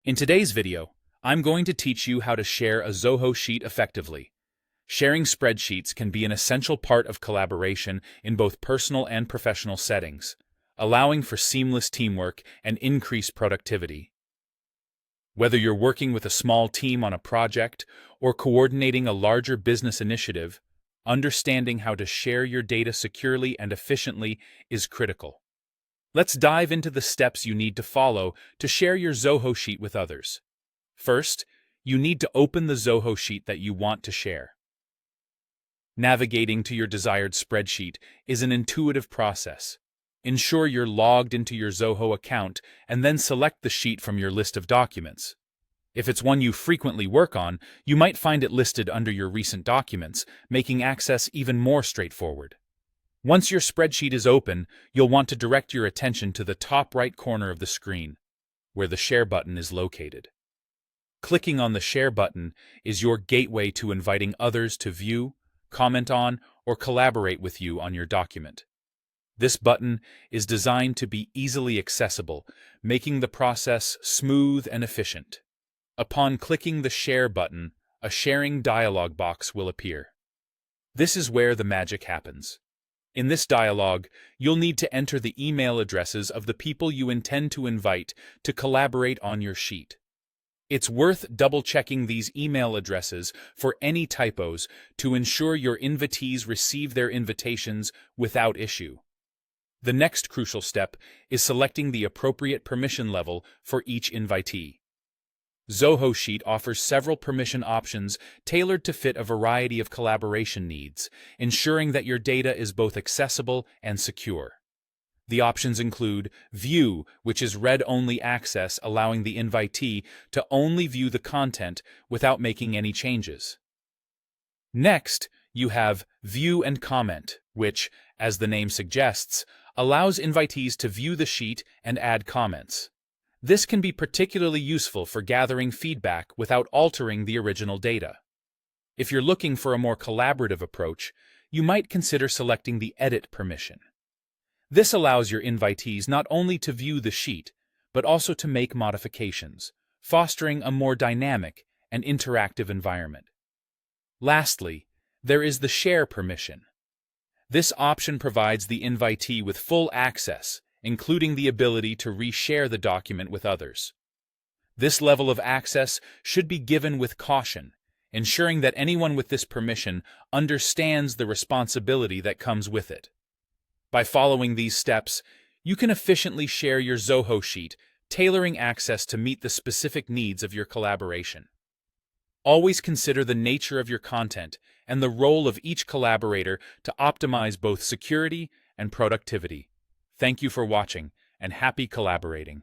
In today's video, I'm going to teach you how to share a Zoho Sheet effectively. Sharing spreadsheets can be an essential part of collaboration in both personal and professional settings, allowing for seamless teamwork and increased productivity. Whether you're working with a small team on a project or coordinating a larger business initiative, understanding how to share your data securely and efficiently is critical. Let's dive into the steps you need to follow to share your Zoho Sheet with others. First, you need to open the Zoho Sheet that you want to share. Navigating to your desired spreadsheet is an intuitive process. Ensure you're logged into your Zoho account and then select the sheet from your list of documents. If it's one you frequently work on, you might find it listed under your recent documents, making access even more straightforward. Once your spreadsheet is open, you'll want to direct your attention to the top right corner of the screen, where the Share button is located. Clicking on the Share button is your gateway to inviting others to view, comment on, or collaborate with you on your document. This button is designed to be easily accessible, making the process smooth and efficient. Upon clicking the Share button, a sharing dialog box will appear. This is where the magic happens. In this dialog, you'll need to enter the email addresses of the people you intend to invite to collaborate on your sheet. It's worth double-checking these email addresses for any typos to ensure your invitees receive their invitations without issue. The next crucial step is selecting the appropriate permission level for each invitee. Zoho Sheet offers several permission options tailored to fit a variety of collaboration needs, ensuring that your data is both accessible and secure. The options include View, which is read-only access, allowing the invitee to only view the content without making any changes. Next, you have View and Comment, which, as the name suggests, allows invitees to view the sheet and add comments. This can be particularly useful for gathering feedback without altering the original data. If you're looking for a more collaborative approach, you might consider selecting the Edit permission. This allows your invitees not only to view the sheet, but also to make modifications, fostering a more dynamic and interactive environment. Lastly, there is the Share permission. This option provides the invitee with full access, including the ability to reshare the document with others. This level of access should be given with caution, ensuring that anyone with this permission understands the responsibility that comes with it. By following these steps, you can efficiently share your Zoho Sheet, tailoring access to meet the specific needs of your collaboration. Always consider the nature of your content and the role of each collaborator to optimize both security and productivity. Thank you for watching, and happy collaborating.